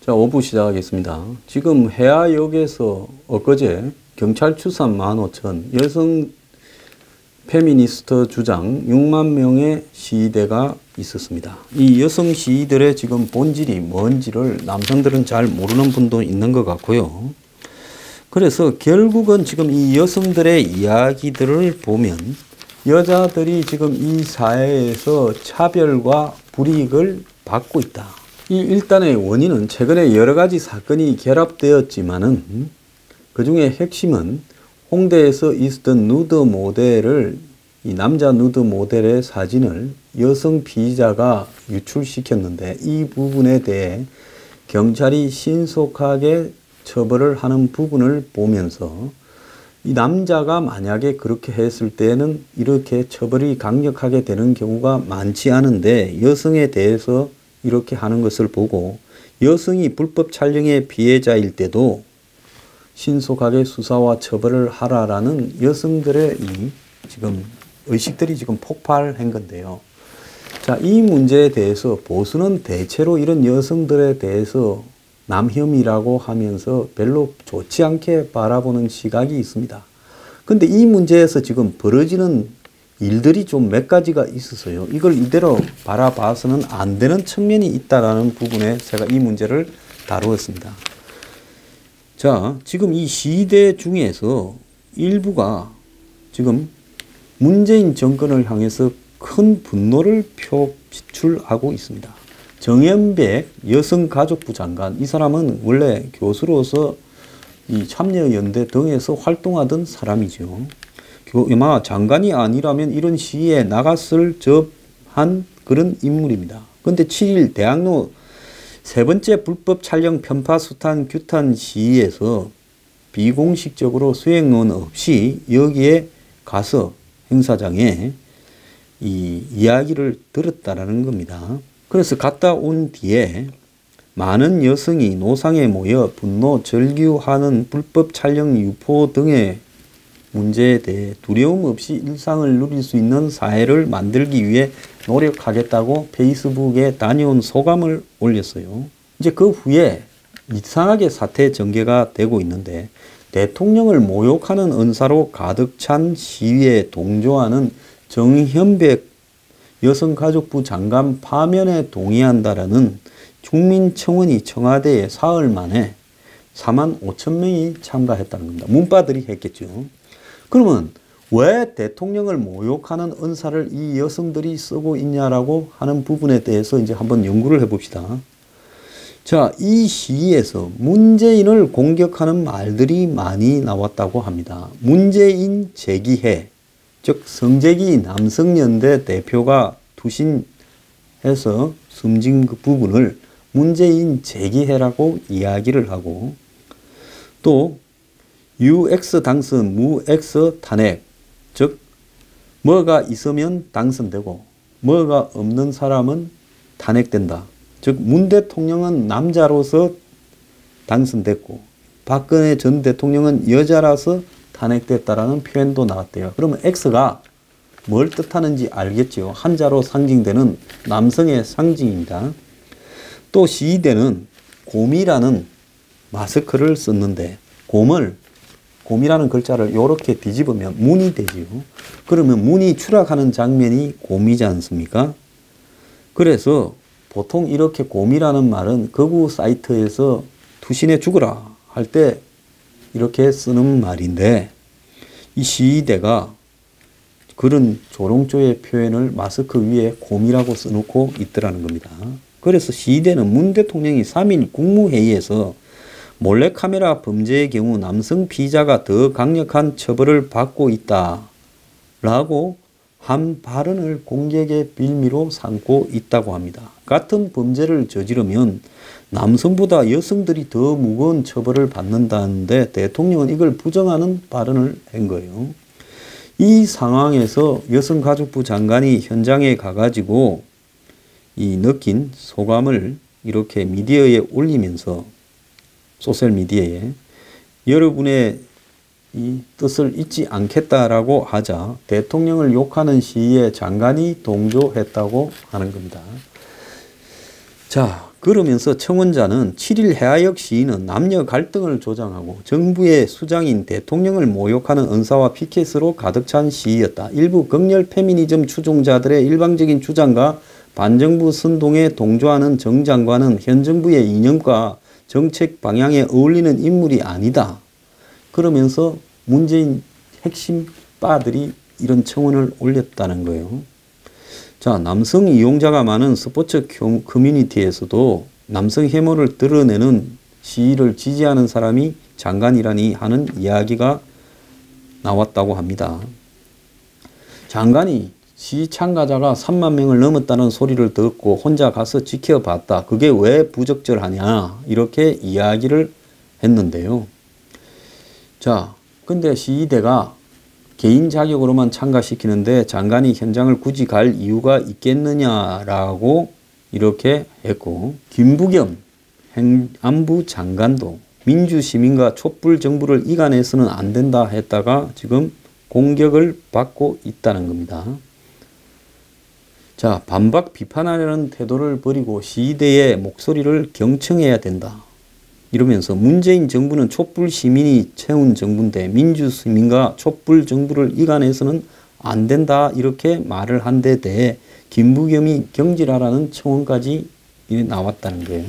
자, 5부 시작하겠습니다. 지금 해화역에서 엊그제 경찰 추산 15,000 여성 페미니스트 주장 6만 명의 시위대가 있었습니다. 이 여성 시위들의 지금 본질이 뭔지를 남성들은 잘 모르는 분도 있는 것 같고요. 그래서 결국은 지금 이 여성들의 이야기들을 보면 여자들이 지금 이 사회에서 차별과 불이익을 받고 있다. 이 일단의 원인은 최근에 여러 가지 사건이 결합되었지만은 그 중에 핵심은 홍대에서 있었던 누드 모델을 이 남자 누드 모델의 사진을 여성 피의자가 유출시켰는데 이 부분에 대해 경찰이 신속하게 처벌을 하는 부분을 보면서 이 남자가 만약에 그렇게 했을 때는 이렇게 처벌이 강력하게 되는 경우가 많지 않은데 여성에 대해서 이렇게 하는 것을 보고 여성이 불법 촬영의 피해자일 때도 신속하게 수사와 처벌을 하라라는 여성들의 이 지금 의식들이 지금 폭발한 건데요. 자, 이 문제에 대해서 보수는 대체로 이런 여성들에 대해서 남혐이라고 하면서 별로 좋지 않게 바라보는 시각이 있습니다. 근데 이 문제에서 지금 벌어지는 일들이 좀 몇 가지가 있어서요. 이걸 이대로 바라봐서는 안 되는 측면이 있다라는 부분에 제가 이 문제를 다루었습니다. 자, 지금 이 시위대 중에서 일부가 지금 문재인 정권을 향해서 큰 분노를 표출하고 있습니다. 정연백 여성가족부 장관, 이 사람은 원래 교수로서 이 참여연대 등에서 활동하던 사람이죠. 아마 장관이 아니라면 이런 시위에 나갔을 법한 그런 인물입니다. 그런데 7일 대학로 세 번째 불법 촬영 편파수탄 규탄 시위에서 비공식적으로 수행원 없이 여기에 가서 행사장에 이 이야기를 들었다라는 겁니다. 그래서 갔다 온 뒤에 많은 여성이 노상에 모여 분노, 절규하는 불법 촬영 유포 등의 문제에 대해 두려움 없이 일상을 누릴 수 있는 사회를 만들기 위해 노력하겠다고 페이스북에 다녀온 소감을 올렸어요. 이제 그 후에 이상하게 사태 전개가 되고 있는데 대통령을 모욕하는 언사로 가득 찬 시위에 동조하는 정현백 여성가족부 장관 파면에 동의한다라는 국민청원이 청와대에 사흘 만에 45,000명이 참가했다는 겁니다. 문바들이 했겠죠. 그러면 왜 대통령을 모욕하는 언사를 이 여성들이 쓰고 있냐라고 하는 부분에 대해서 이제 한번 연구를 해봅시다. 자, 이 시위에서 문재인을 공격하는 말들이 많이 나왔다고 합니다. 문재인 재기해, 즉 성재기 남성연대 대표가 투신해서 숨진 그 부분을 문재인 재기해라고 이야기를 하고 또 UX 당선, 무X 탄핵, 즉 뭐가 있으면 당선되고 뭐가 없는 사람은 탄핵된다. 즉 문 대통령은 남자로서 당선됐고 박근혜 전 대통령은 여자라서 탄핵됐다라는 표현도 나왔대요. 그러면 X가 뭘 뜻하는지 알겠죠. 한자로 상징되는 남성의 상징입니다. 또 시위대는 곰이라는 마스크를 썼는데 곰이라는 글자를 이렇게 뒤집으면 문이 되지요. 그러면 문이 추락하는 장면이 곰이지 않습니까? 그래서 보통 이렇게 곰이라는 말은 극우 사이트에서 투신해 죽어라 할 때 이렇게 쓰는 말인데 이 시위대가 그런 조롱조의 표현을 마스크 위에 곰이라고 써놓고 있더라는 겁니다. 그래서 시위대는 문 대통령이 3일 국무회의에서 몰래카메라 범죄의 경우 남성 피의자가 더 강력한 처벌을 받고 있다라고 한 발언을 공격의 빌미로 삼고 있다고 합니다. 같은 범죄를 저지르면 남성보다 여성들이 더 무거운 처벌을 받는다는데 대통령은 이걸 부정하는 발언을 한 거예요. 이 상황에서 여성가족부 장관이 현장에 가가지고 이 느낀 소감을 이렇게 미디어에 올리면서 소셜미디어에 여러분의 이 뜻을 잊지 않겠다라고 하자 대통령을 욕하는 시위에 장관이 동조했다고 하는 겁니다. 자, 그러면서 청원자는 7일 해화역 시위는 남녀 갈등을 조장하고 정부의 수장인 대통령을 모욕하는 언사와 피켓으로 가득 찬 시위였다. 일부 극렬 페미니즘 추종자들의 일방적인 주장과 반정부 선동에 동조하는 정 장관은 현 정부의 이념과 정책 방향에 어울리는 인물이 아니다. 그러면서 문재인 핵심 바들이 이런 청원을 올렸다는 거예요. 자, 남성 이용자가 많은 스포츠 커뮤니티에서도 남성 혐오를 드러내는 시위를 지지하는 사람이 장관이라니 하는 이야기가 나왔다고 합니다. 장관이 시위 참가자가 3만 명을 넘었다는 소리를 듣고 혼자 가서 지켜봤다. 그게 왜 부적절하냐? 이렇게 이야기를 했는데요. 자, 근데 시위대가 개인 자격으로만 참가시키는데 장관이 현장을 굳이 갈 이유가 있겠느냐라고 이렇게 했고, 김부겸 행안부 장관도 민주시민과 촛불 정부를 이간해서는 안 된다 했다가 지금 공격을 받고 있다는 겁니다. 자, 반박 비판하려는 태도를 버리고 시위대의 목소리를 경청해야 된다. 이러면서 문재인 정부는 촛불 시민이 채운 정부인데 민주시민과 촛불 정부를 이간해서는 안 된다 이렇게 말을 한 데 대해 김부겸이 경질하라는 청원까지 나왔다는 거예요.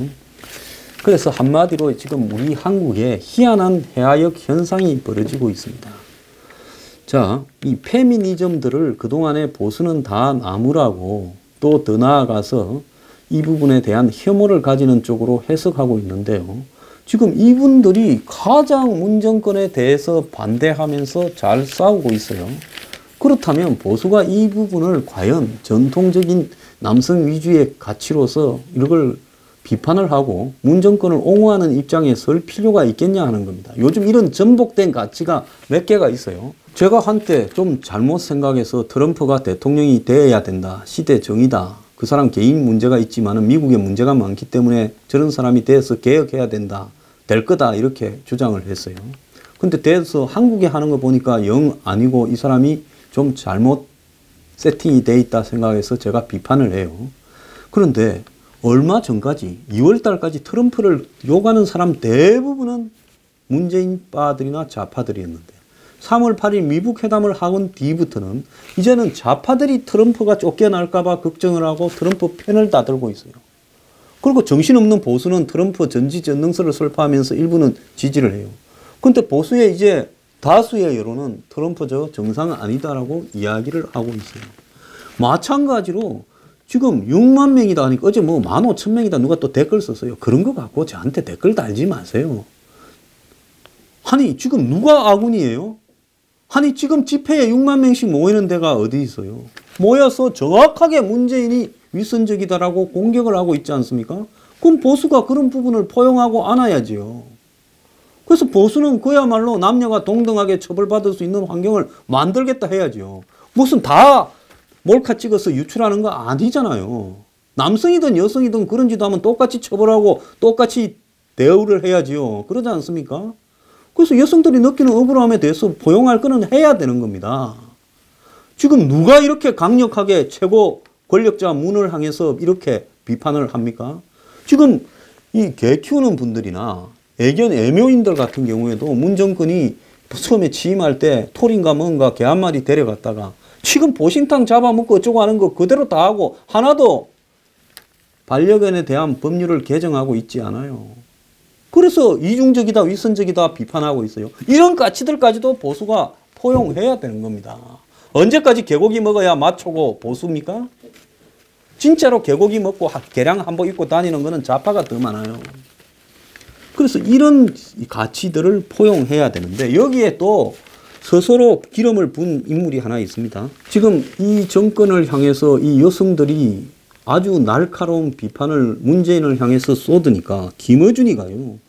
그래서 한마디로 지금 우리 한국에 희한한 해화역 현상이 벌어지고 있습니다. 자, 이 페미니즘들을 그동안에 보수는 다 나무라고 또 더 나아가서 이 부분에 대한 혐오를 가지는 쪽으로 해석하고 있는데요. 지금 이분들이 가장 문정권에 대해서 반대하면서 잘 싸우고 있어요. 그렇다면 보수가 이 부분을 과연 전통적인 남성 위주의 가치로서 이걸 비판을 하고 문정권을 옹호하는 입장에 설 필요가 있겠냐 하는 겁니다. 요즘 이런 전복된 가치가 몇 개가 있어요. 제가 한때 좀 잘못 생각해서 트럼프가 대통령이 되어야 된다. 시대 정의다. 그 사람 개인 문제가 있지만 미국에 문제가 많기 때문에 저런 사람이 돼서 개혁해야 된다. 될 거다. 이렇게 주장을 했어요. 근데 돼서 한국에 하는 거 보니까 영 아니고 이 사람이 좀 잘못 세팅이 돼 있다 생각해서 제가 비판을 해요. 그런데 얼마 전까지 2월 달까지 트럼프를 욕하는 사람 대부분은 문재인 바들이나 좌파들이었는데 3월 8일 미국 회담을 하건 뒤부터는 이제는 좌파들이 트럼프가 쫓겨날까 봐 걱정을 하고 트럼프 편을 다 들고 있어요. 그리고 정신없는 보수는 트럼프 전지전능설을 설파하면서 일부는 지지를 해요. 근데 보수의 이제 다수의 여론은 트럼프 저 정상 아니다라고 이야기를 하고 있어요. 마찬가지로 지금 6만 명이다 하니까 어제 뭐 15,000명이다 누가 또 댓글 썼어요. 그런 거 갖고 저한테 댓글 달지 마세요. 아니 지금 누가 아군이에요? 아니 지금 집회에 6만 명씩 모이는 데가 어디 있어요? 모여서 정확하게 문재인이 위선적이다라고 공격을 하고 있지 않습니까? 그럼 보수가 그런 부분을 포용하고 안아야지요. 그래서 보수는 그야말로 남녀가 동등하게 처벌받을 수 있는 환경을 만들겠다 해야지요. 무슨 다 몰카 찍어서 유출하는 거 아니잖아요. 남성이든 여성이든 그런 짓 하면 똑같이 처벌하고 똑같이 대우를 해야지요. 그러지 않습니까? 그래서 여성들이 느끼는 억울함에 대해서 포용할 거는 해야 되는 겁니다. 지금 누가 이렇게 강력하게 최고 권력자 문을 향해서 이렇게 비판을 합니까? 지금 이 개 키우는 분들이나 애견 애묘인들 같은 경우에도 문 정권이 처음에 취임할 때 톨인가 뭔가 개 한 마리 데려갔다가 지금 보신탕 잡아먹고 어쩌고 하는 거 그대로 다 하고 하나도 반려견에 대한 법률을 개정하고 있지 않아요. 그래서 이중적이다 위선적이다 비판하고 있어요. 이런 가치들까지도 보수가 포용해야 되는 겁니다. 언제까지 개고기 먹어야 마초고 보수입니까? 진짜로 개고기 먹고 개량 한복 입고 다니는 거는 좌파가 더 많아요. 그래서 이런 가치들을 포용해야 되는데 여기에 또 스스로 기름을 분 인물이 하나 있습니다. 지금 이 정권을 향해서 이 여성들이 아주 날카로운 비판을 문재인을 향해서 쏟으니까 김어준이가요.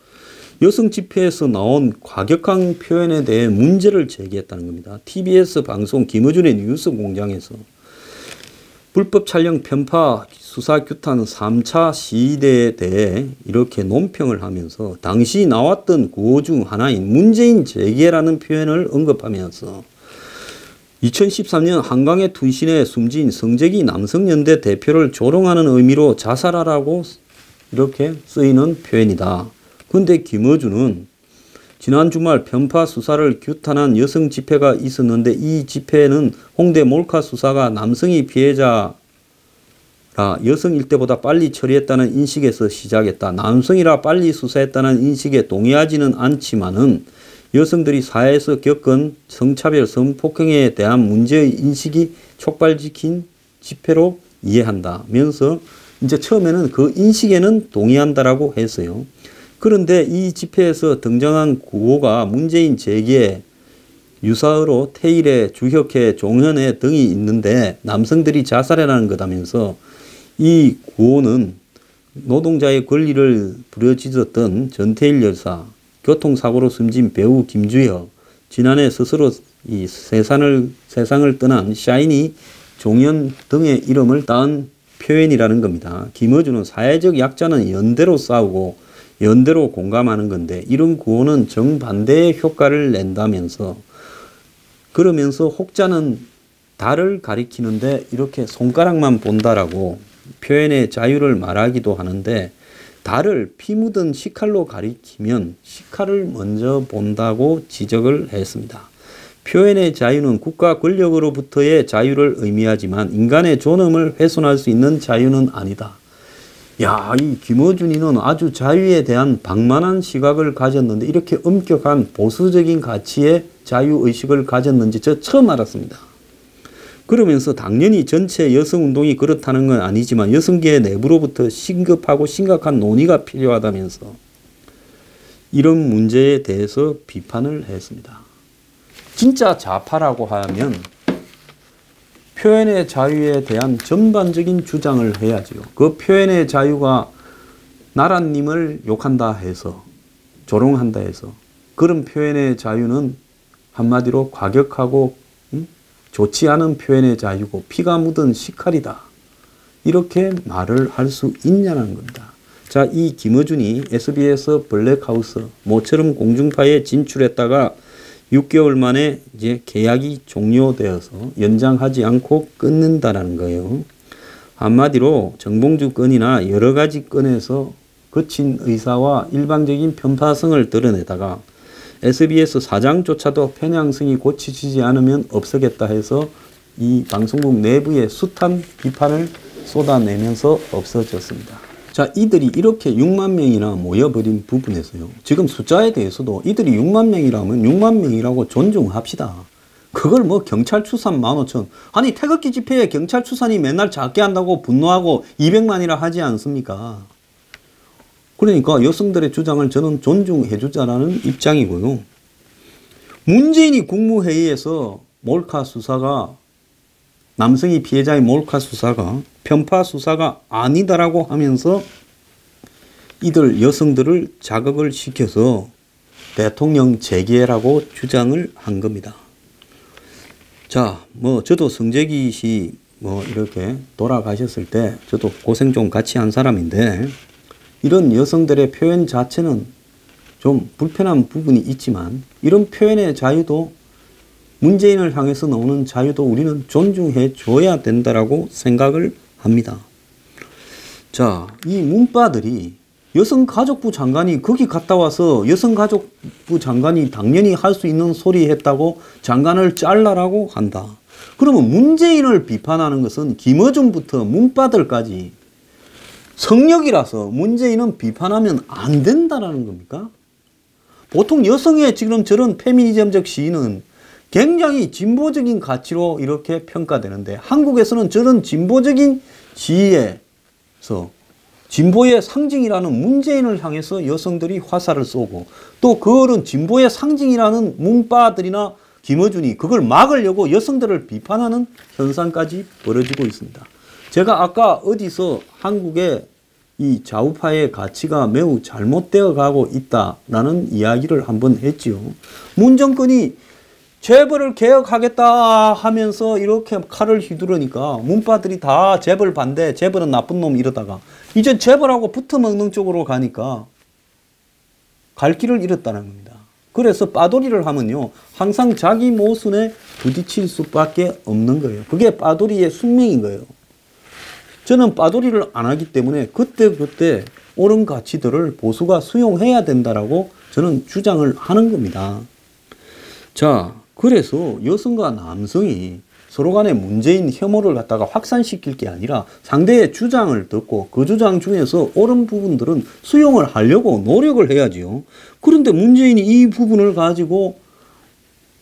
여성 집회에서 나온 과격한 표현에 대해 문제를 제기했다는 겁니다. TBS 방송 김어준의 뉴스 공장에서 불법 촬영 편파 수사 규탄 3차 시위대에 대해 이렇게 논평을 하면서 당시 나왔던 구호 중 하나인 문재인 재계라는 표현을 언급하면서 2013년 한강의 투신에 숨진 성재기 남성연대 대표를 조롱하는 의미로 자살하라고 이렇게 쓰이는 표현이다. 그런데 김어준은 지난 주말 편파 수사를 규탄한 여성 집회가 있었는데 이 집회는 홍대 몰카 수사가 남성이 피해자라 여성일 때보다 빨리 처리했다는 인식에서 시작했다. 남성이라 빨리 수사했다는 인식에 동의하지는 않지만은 여성들이 사회에서 겪은 성차별, 성폭행에 대한 문제의 인식이 촉발시킨 집회로 이해한다면서 이제 처음에는 그 인식에는 동의한다라고 했어요. 그런데 이 집회에서 등장한 구호가 문재인 재계, 유사어로 태일의, 주혁의, 종현의 등이 있는데 남성들이 자살해라는 거다면서 이 구호는 노동자의 권리를 부려짖었던 전태일 열사, 교통사고로 숨진 배우 김주혁, 지난해 스스로 이 세상을 떠난 샤이니 종현 등의 이름을 따은 표현이라는 겁니다. 김어준은 사회적 약자는 연대로 싸우고 연대로 공감하는 건데 이런 구호는 정반대의 효과를 낸다면서 그러면서 혹자는 달을 가리키는데 이렇게 손가락만 본다라고 표현의 자유를 말하기도 하는데 달을 피 묻은 식칼로 가리키면 식칼을 먼저 본다고 지적을 했습니다. 표현의 자유는 국가 권력으로부터의 자유를 의미하지만 인간의 존엄을 훼손할 수 있는 자유는 아니다. 야, 이 김어준이는 아주 자유에 대한 방만한 시각을 가졌는데 이렇게 엄격한 보수적인 가치의 자유의식을 가졌는지 저 처음 알았습니다. 그러면서 당연히 전체 여성운동이 그렇다는 건 아니지만 여성계 내부로부터 시급하고 심각한 논의가 필요하다면서 이런 문제에 대해서 비판을 했습니다. 진짜 좌파라고 하면 표현의 자유에 대한 전반적인 주장을 해야죠. 그 표현의 자유가 나라님을 욕한다 해서, 조롱한다 해서 그런 표현의 자유는 한마디로 과격하고 좋지 않은 표현의 자유고 피가 묻은 식칼이다. 이렇게 말을 할 수 있냐는 겁니다. 자, 이 김어준이 SBS 블랙하우스 모처럼 공중파에 진출했다가 6개월 만에 이제 계약이 종료되어서 연장하지 않고 끊는다라는 거예요. 한마디로 정봉주 건이나 여러 가지 건에서 거친 의사와 일방적인 편파성을 드러내다가 SBS 사장조차도 편향성이 고치지 않으면 없애겠다 해서 이 방송국 내부에 숱한 비판을 쏟아내면서 없어졌습니다. 자, 이들이 이렇게 6만 명이나 모여버린 부분에서요. 지금 숫자에 대해서도 이들이 6만 명이라면 6만 명이라고 존중합시다. 그걸 뭐 경찰 추산 15,000. 아니 태극기 집회에 경찰 추산이 맨날 작게 한다고 분노하고 200만이라 하지 않습니까? 그러니까 여성들의 주장을 저는 존중해주자라는 입장이고요. 문재인이 국무회의에서 몰카 수사가 남성이 피해자의 몰카 수사가 편파 수사가 아니다라고 하면서 이들 여성들을 자극을 시켜서 대통령 재계라고 주장을 한 겁니다. 자, 뭐 저도 성재기 씨 뭐 이렇게 돌아가셨을 때 저도 고생 좀 같이 한 사람인데 이런 여성들의 표현 자체는 좀 불편한 부분이 있지만 이런 표현의 자유도 문재인을 향해서 나오는 자유도 우리는 존중해 줘야 된다라고 생각을 합니다. 자, 이 문바들이 여성가족부 장관이 거기 갔다 와서 여성가족부 장관이 당연히 할 수 있는 소리 했다고 장관을 잘라라고 한다. 그러면 문재인을 비판하는 것은 김어준부터 문바들까지 성역이라서 문재인은 비판하면 안 된다라는 겁니까? 보통 여성의 지금 저런 페미니즘적 시위는 굉장히 진보적인 가치로 이렇게 평가되는데 한국에서는 저런 진보적인 시위에서 진보의 상징이라는 문재인을 향해서 여성들이 화살을 쏘고 또 그거는 진보의 상징이라는 문바들이나 김어준이 그걸 막으려고 여성들을 비판하는 현상까지 벌어지고 있습니다. 제가 아까 어디서 한국의 이 좌우파의 가치가 매우 잘못되어 가고 있다라는 이야기를 한번 했지요. 문 정권이 재벌을 개혁하겠다 하면서 이렇게 칼을 휘두르니까 문파들이 다 재벌 반대, 재벌은 나쁜 놈 이러다가 이제 재벌하고 붙어먹는 쪽으로 가니까 갈 길을 잃었다는 겁니다. 그래서 빠돌이를 하면요 항상 자기 모순에 부딪힐 수밖에 없는 거예요. 그게 빠돌이의 숙명인 거예요. 저는 빠돌이를 안 하기 때문에 그때 옳은 가치들을 보수가 수용해야 된다라고 저는 주장을 하는 겁니다. 자, 그래서 여성과 남성이 서로 간의 문제인 혐오를 갖다가 확산시킬 게 아니라 상대의 주장을 듣고 그 주장 중에서 옳은 부분들은 수용을 하려고 노력을 해야지요. 그런데 문재인이 이 부분을 가지고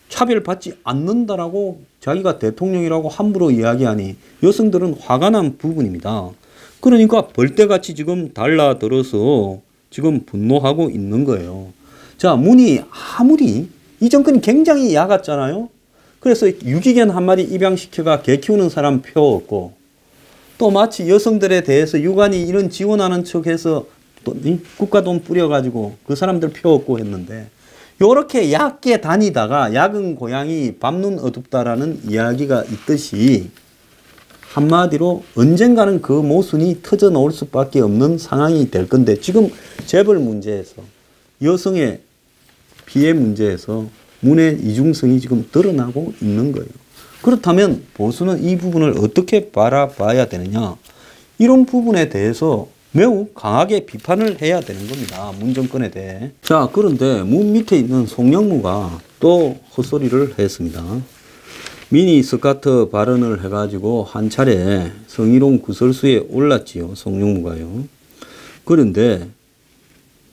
차별받지 않는다라고 자기가 대통령이라고 함부로 이야기하니 여성들은 화가 난 부분입니다. 그러니까 벌떼같이 지금 달라들어서 지금 분노하고 있는 거예요. 자, 문이 아무리 이 정권이 굉장히 야갔잖아요. 그래서 유기견 한 마리 입양시켜가 개 키우는 사람 펴왔고, 또 마치 여성들에 대해서 유관이 이런 지원하는 척해서 또 국가 돈 뿌려가지고 그 사람들 펴왔고 했는데, 요렇게 얕게 다니다가 약은 고양이 밤눈 어둡다라는 이야기가 있듯이 한마디로 언젠가는 그 모순이 터져 나올 수밖에 없는 상황이 될 건데, 지금 재벌 문제에서 여성의 피해 문제에서 문의 이중성이 지금 드러나고 있는 거예요. 그렇다면 보수는 이 부분을 어떻게 바라봐야 되느냐, 이런 부분에 대해서 매우 강하게 비판을 해야 되는 겁니다. 문 정권에 대해. 자, 그런데 문 밑에 있는 송영무가 또 헛소리를 했습니다. 미니 스카트 발언을 해가지고 한 차례 성희롱 구설수에 올랐지요. 송영무가요. 그런데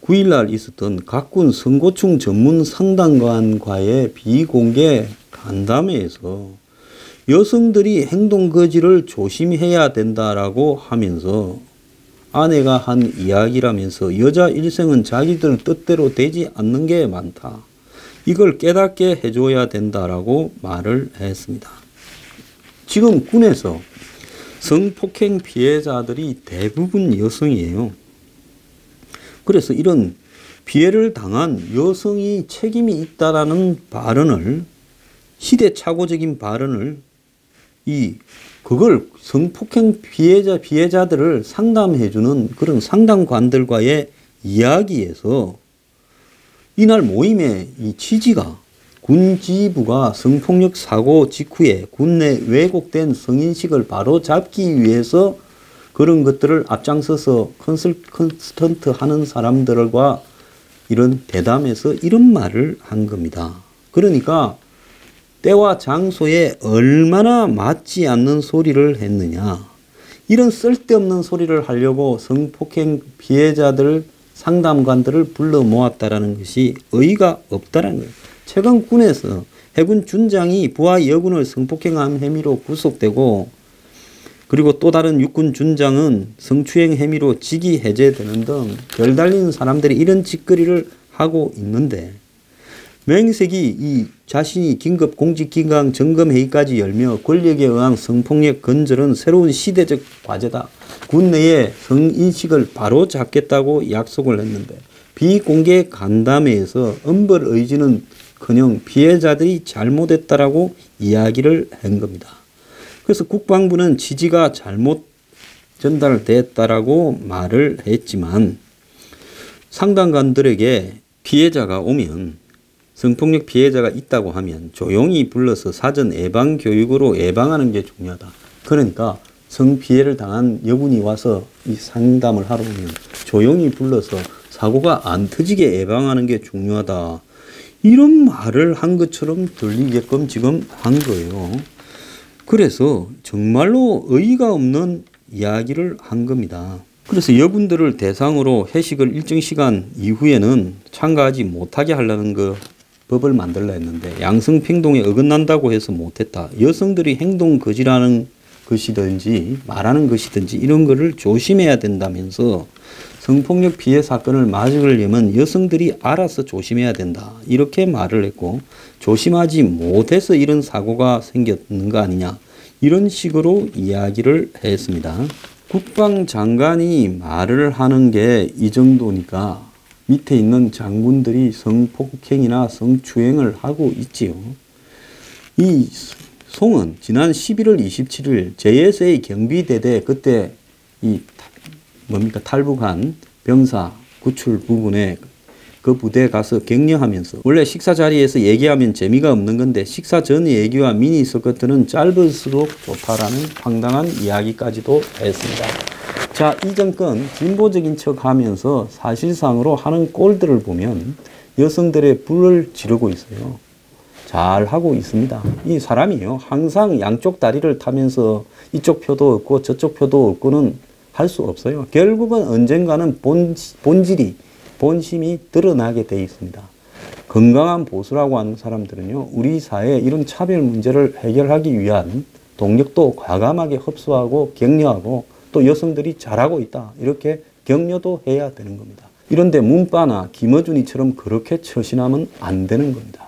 9일날 있었던 각군 선고충 전문 상담관과의 비공개 간담회에서 여성들이 행동거지를 조심해야 된다라고 하면서 아내가 한 이야기라면서 여자 일생은 자기들 뜻대로 되지 않는 게 많다. 이걸 깨닫게 해줘야 된다라고 말을 했습니다. 지금 군에서 성폭행 피해자들이 대부분 여성이에요. 그래서 이런 피해를 당한 여성이 책임이 있다라는 발언을, 시대착오적인 발언을, 그걸 성폭행 피해자들을 상담해주는 그런 상담관들과의 이야기에서 이날 모임의 이 취지가 군지휘부가 성폭력 사고 직후에 군내 왜곡된 성인식을 바로 잡기 위해서 그런 것들을 앞장서서 컨스턴트 하는 사람들과 이런 대담에서 이런 말을 한 겁니다. 그러니까 때와 장소에 얼마나 맞지 않는 소리를 했느냐, 이런 쓸데없는 소리를 하려고 성폭행 피해자들 상담관들을 불러 모았다라는 것이 의의가 없다라는 거예요. 최근 군에서 해군 준장이 부하 여군을 성폭행한 혐의로 구속되고, 그리고 또 다른 육군 준장은 성추행 혐의로 직위 해제되는 등 별달린 사람들이 이런 짓거리를 하고 있는데, 맹색이 이 자신이 긴급 공직기강 점검회의까지 열며 권력에 의한 성폭력 건절은 새로운 시대적 과제다. 군 내에 성인식을 바로 잡겠다고 약속을 했는데 비공개 간담회에서 엄벌 의지는커녕 피해자들이 잘못했다라고 이야기를 한 겁니다. 그래서 국방부는 지지가 잘못 전달됐다라고 말을 했지만, 상담관들에게 피해자가 오면, 성폭력 피해자가 있다고 하면 조용히 불러서 사전 예방 교육으로 예방하는 게 중요하다. 그러니까 성피해를 당한 여군이 와서 이 상담을 하러 오면 조용히 불러서 사고가 안 터지게 예방하는 게 중요하다. 이런 말을 한 것처럼 들리게끔 지금 한 거예요. 그래서 정말로 의의가 없는 이야기를 한 겁니다. 그래서 여군들을 대상으로 회식을 일정 시간 이후에는 참가하지 못하게 하려는 거 법을 만들라 했는데 양성평등에 어긋난다고 해서 못했다. 여성들이 행동 거지라는 것이든지 말하는 것이든지 이런 거를 조심해야 된다면서 성폭력 피해 사건을 막으려면 여성들이 알아서 조심해야 된다. 이렇게 말을 했고, 조심하지 못해서 이런 사고가 생겼는 거 아니냐. 이런 식으로 이야기를 했습니다. 국방장관이 말을 하는 게 이 정도니까 밑에 있는 장군들이 성폭행이나 성추행을 하고 있지요. 이 송은 지난 11월 27일 JSA 경비대대 그때 탈북한 병사 구출 부분에 그 부대에 가서 격려하면서, 원래 식사 자리에서 얘기하면 재미가 없는 건데 식사 전 얘기와 미니 스커트는 짧을수록 좋다라는 황당한 이야기까지도 했습니다. 자, 이 정권 진보적인 척 하면서 사실상으로 하는 꼴들을 보면 여성들의 불을 지르고 있어요. 잘 하고 있습니다. 이 사람이요, 항상 양쪽 다리를 타면서 이쪽 표도 없고 저쪽 표도 없고는 할 수 없어요. 결국은 언젠가는 본심이 드러나게 돼 있습니다. 건강한 보수라고 하는 사람들은요, 우리 사회의 이런 차별 문제를 해결하기 위한 동력도 과감하게 흡수하고 격려하고 또 여성들이 잘하고 있다, 이렇게 격려도 해야 되는 겁니다. 이런데 문바나 김어준이처럼 그렇게 처신하면 안 되는 겁니다.